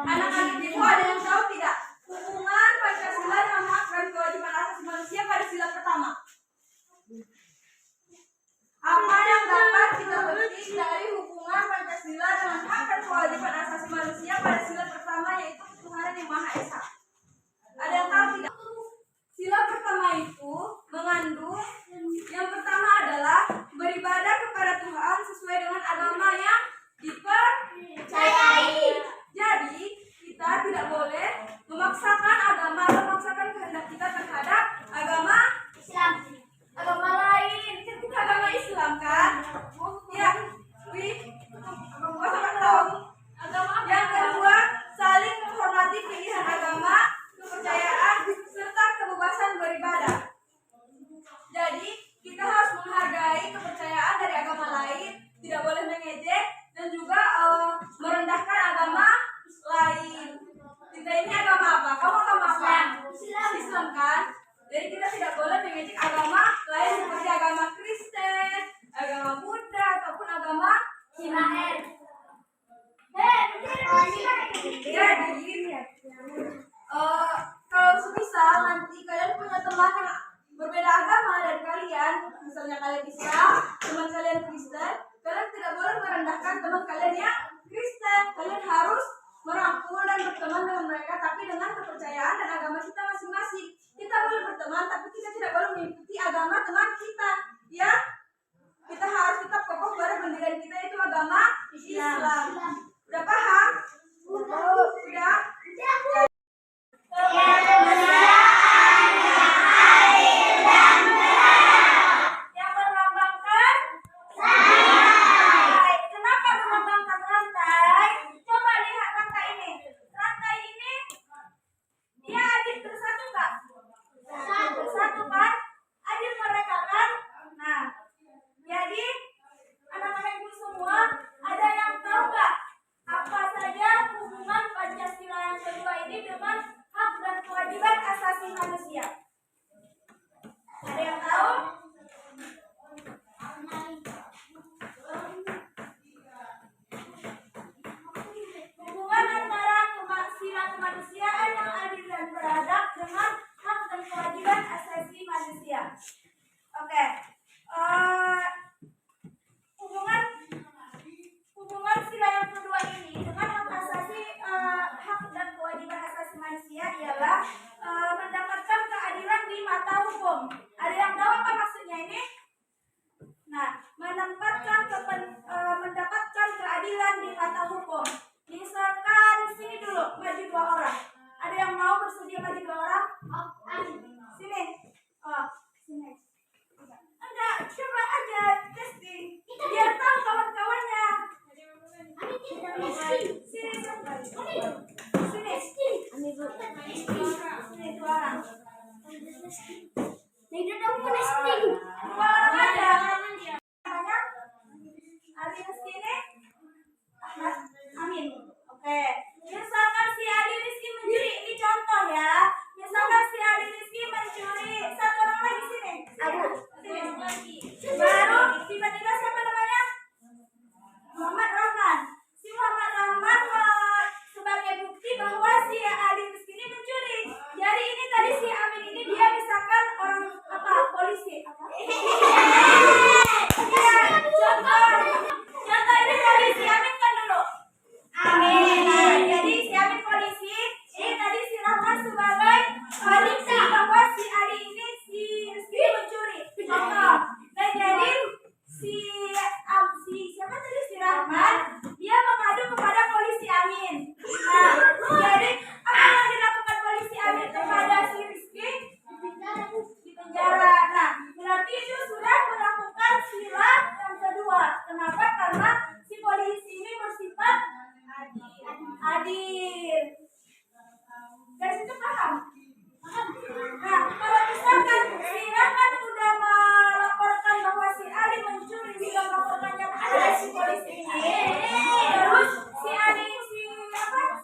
Anak-anak itu ada yang tahu tidak hubungan Pancasila dengan hak dan kewajiban asasi manusia pada sila pertama? Apa yang dapat kita petik dari hubungan Pancasila dengan hak dan kewajiban asasi manusia pada sila pertama, yaitu ketuhanan yang Maha Esa? Ada yang tahu tidak? Sila pertama itu mengandung yang pertama adalah beribadah kepada Tuhan sesuai dengan agama yang dipercayai. Jadi kita tidak boleh memaksakan agama atau memaksakan kehendak kita terhadap agama Islam. Agama lain, kita agama Islam kan? Ya, yang kedua, saling menghormati pilihan agama, kepercayaan, serta kebebasan beribadah. Jadi kita harus menghargai kepercayaan dari agama lain, tidak boleh mengejek dan juga merendahkan agama lain. Kita ini agama apa? Kamu agama apa? Islam kan? Jadi kita tidak boleh mengejek agama lain seperti agama Kristen, agama Buddha ataupun agama Hindu. Jadi kalau semisal nanti kalian punya teman yang berbeda agama dari kalian, misalnya kalian Islam, teman kalian Kristen, kalian tidak boleh merendahkan teman kalian yang Kristen. Kalian harus merangkul dan berteman dengan mereka, tapi dengan kepercayaan dan agama kita masing-masing. Kita boleh berteman, tapi kita tidak boleh mengikuti agama teman kita. Ya, kita harus tetap kokoh pada pendirian kita, itu agama Islam. Udah paham? Udah? Hubungan sila yang kedua ini dengan hak asasi hak dan kewajiban asasi manusia ialah mendapatkan keadilan di mata hukum. Ada yang tahu apa maksudnya ini? Nah, mendapatkan keadilan di mata hukum. Misalkan sini dulu maju 2 orang. Ada yang mau bersedia maju 2 orang? Sini. Sini. Enggak, coba aja testing. Biar tahu kawan-kawannya. Sini. Sini 2 orang. Dua orang aja. Namanya Ali Rizky ini Ahmad Amin. Oke. Misalkan si Ali Rizky mencuri, ini contoh ya. Misalkan si Ali Rizky mencuri, 1 orang lagi sini. Sini. Baru tiba-tiba siapa namanya? Muhammad Rahman. Si Muhammad Rahman sebagai bukti bahwa si Ali Rizky ini mencuri. Jadi ini tadi si Amin ini dia misalkan orang apa? Polisi. Apa? Ya, contoh ini polisi. Amin kan dulu. Amin. Nah, jadi si Amin polisi. Ini tadi si Rahman sebagai bukti bahwa si Ali ini si Rizky mencuri. Contoh. Dan jadi si siapa tadi si Rahman dia mengadu kepada polisi Amin. Nah, jadi apa yang dilakukan polisi Amin kepada si Rizky? Di penjara. Nah, berarti itu sudah melakukan sila yang kedua. Kenapa? Karena si polisi ini bersifat adil. Dari situ paham? Nah, kalau misalkan si Rahman udah melaporkan bahwa si Ali mencuri, dia melaporkannya kepada si polisi ini. Terus si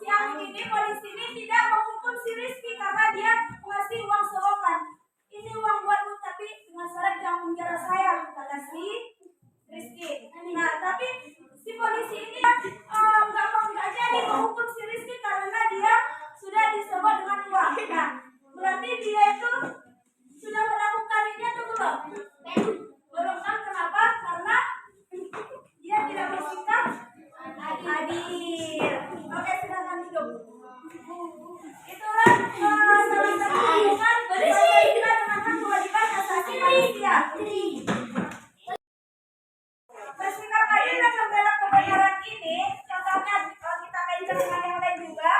Amin ini polisi ini tidak menghukum si Rizky karena dia ngasih uang serokan. Ini uang buatmu tapi dengan syarat jangan penjara saya, kata si Rizky. Nah, tapi si polisi ini nggak jadi menghukum si Rizky hadir. Oke, silakan duduk. Itulah salah satu hubungan Pancasila dengan hak kewajiban asasi manusia. Bersikap adil dan membela kebenaran ini, contohnya kita kaitkan dengan yang lain juga.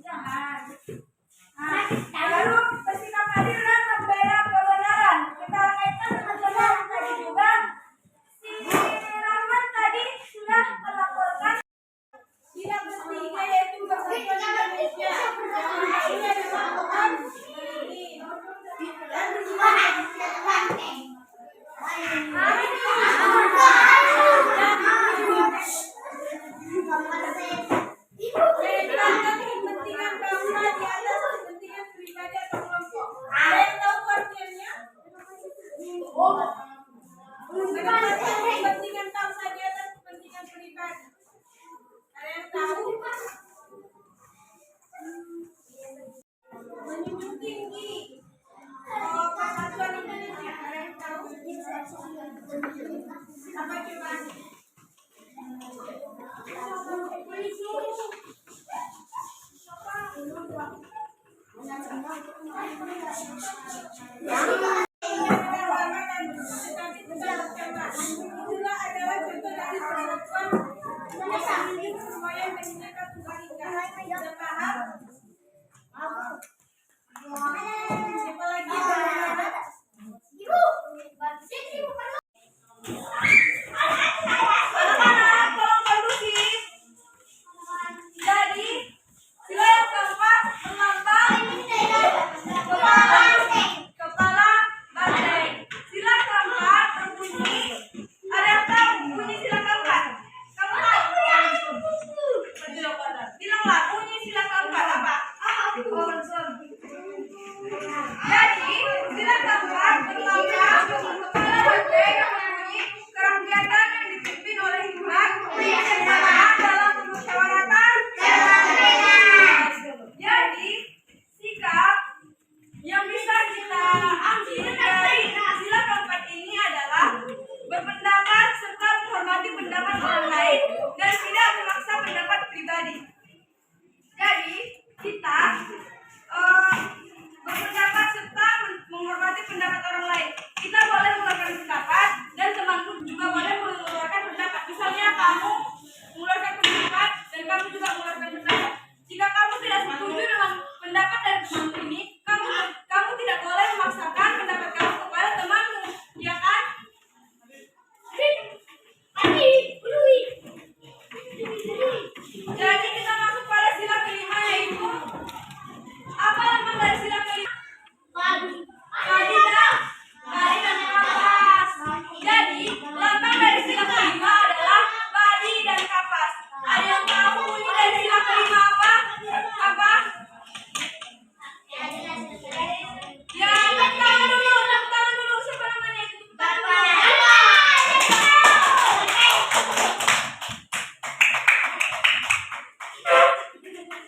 Jangan. Lalu bersikap adil dan membela kebenaran, kita kaitkan dengan contoh yang tadi juga. Si Rahmat tadi sudah melaporkan tidak bertiga, yaitu Persatuan Indonesia. Ini melakukan kepentingan bangsa di atas kepentingan pribadi atau kelompok. Ada yang tahu artinya? Kepentingan bangsa di atas kepentingan pribadi. Ada yang tahu? Menjunjung tinggi Persatuan Indonesia. Ada yang tahu? Apa coba? Itulah adalah contoh dari persatuan supaya menjaga Tuhan Ika. Sudah paham? Siapa lagi? Anak-anak, tolong kondusif. Jadi, sila yang keempat melambang kepala banteng. Sila keempat berbunyi. Ada yang tahu bunyi sila keempat? Kamu tahu? Bilanglah bunyi sila keempat apa? Jadi, sila keempat melambang kepala banteng yang berbunyi kerakyatan yang dipimpin oleh hikmat, kebersamaan dalam kemusyawaratan. Jadi, sikap yang bisa kita ambil dari sila keempat ini adalah berpendapat serta menghormati pendapat orang lain dan tidak memaksa pendapat pribadi. Jadi, kita berpendapat serta menghormati pendapat orang lain. Kita boleh mengeluarkan pendapat dan temanku juga boleh mengeluarkan pendapat. Misalnya kamu mengeluarkan pendapat dan kamu juga mengeluarkan pendapat. Jika kamu tidak setuju dengan pendapat dari temanmu ini, kamu tidak boleh memaksakan pendapat kamu kepada temanmu, ya kan? Jadi kita masuk pada sila kelima, yaitu apa lambang dari sila kelima? Padi dan kapas. Jadi lambang dari sila kelima adalah padi dan kapas. Ada yang tahu bunyi dari sila kelima apa? Apa? Ya, tepuk tangan dulu. Siapa namanya itu?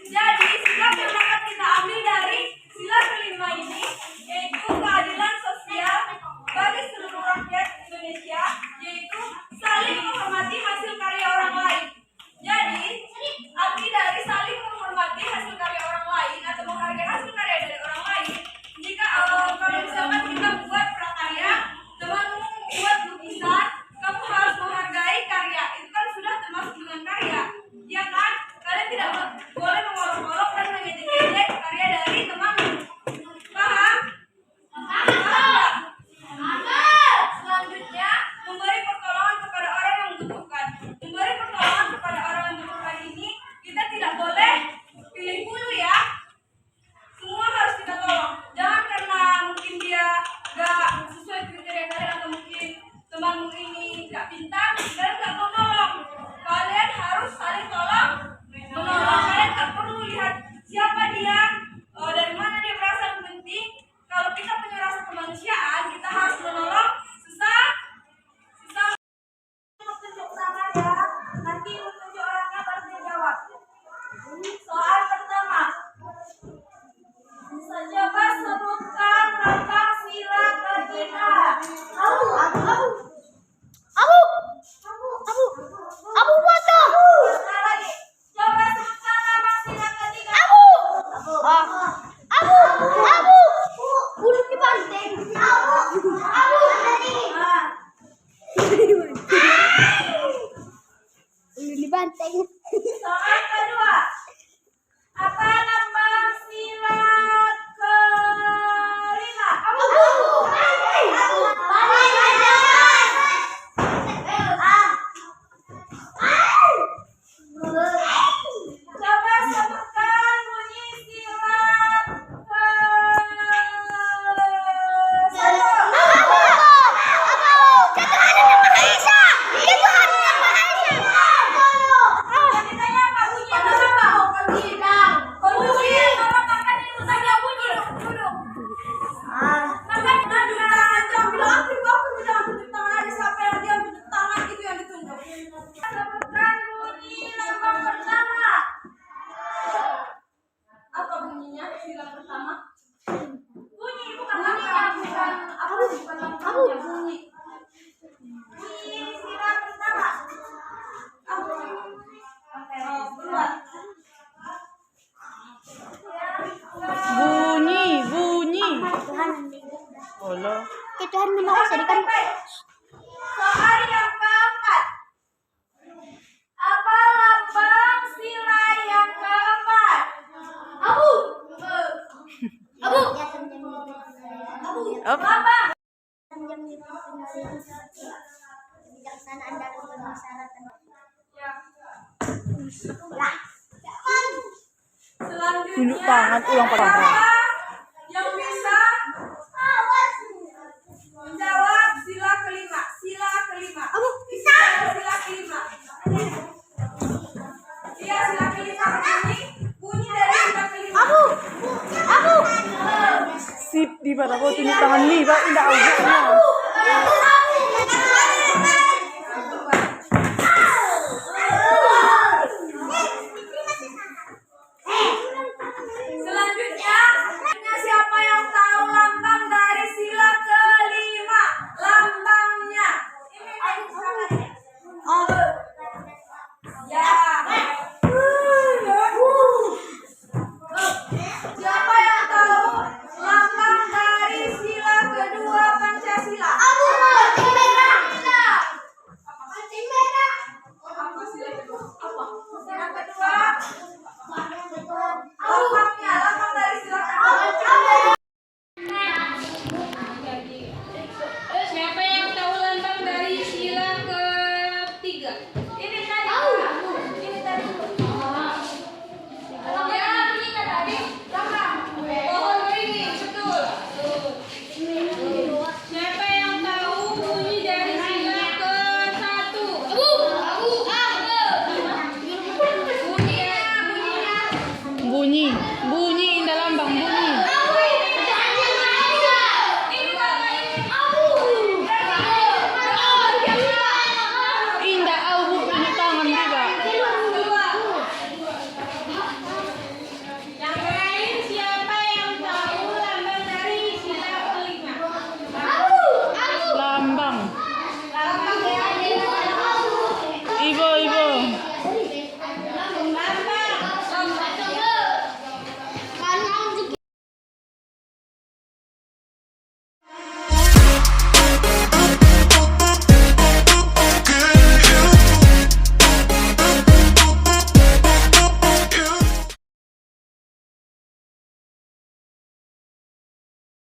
Jadi sikap yang dapat kita ambil dari sila kelima ini yaitu keadilan sosial bagi seluruh rakyat Indonesia, yaitu saling menghormati hasil karya orang lain. Jadi arti dari saling menghormati hasil karya orang lain atau menghargai hasil karya dari orang lain, jika kalau misalkan kita buat prakarya, temanmu buat lukisan, kamu harus menghargai karya. Itu kan sudah termasuk dengan karya, ya kan? Kalian tidak boleh mengolok-olok dan mengejek-ejek karya dari temanmu. Paham? Selanjutnya, memberi pertolongan kepada orang yang membutuhkan. Memberi pertolongan kepada orang yang membutuhkan ini, kita tidak boleh pilih bulu ya. Semua harus kita tolong. Jangan karena mungkin dia gak sesuai kriteria kalian atau mungkin temanmu ini gak pintar, kalian gak mau nolong. Kalian harus saling tolong menolong. Kalian gak perlu lihat siapa dia, dari mana dia berasal. Yang penting kalau kita punya rasa kemanusiaan, kita harus menolong sesama. Tunjuk tangan ya, nanti tunjuk orangnya baru dia jawab. Soal pertama, coba sebutkan lambang sila kelima. Abu. banteng. Soal kedua. Apa lambang sila kelima? Coba sebutkan bunyi sila sebutkan bunyi lambang pertama. Apa bunyinya sila pertama? Bunyi bukan lambang, bukan apa bukan lambangnya, bunyi. Bunyi sila pertama. Apa? Oke, buat. Bunyi. Allah. Tuhan minum sedikit. Soal yang keempat. Apa lambang sila yang keempat? Abu. Up. Lambang. Kebijaksanaan dalam permasyarakatan. Selanjutnya. Tunjuk tangan ulang pada siapa yang bisa menjawab sila kelima? Sila kelima. Bisa. Sila kelima. Iya, sila kelima bunyi. Bunyi dari sila kelima. Sip di pada ko tunjuk tangan ni ba indah audio na.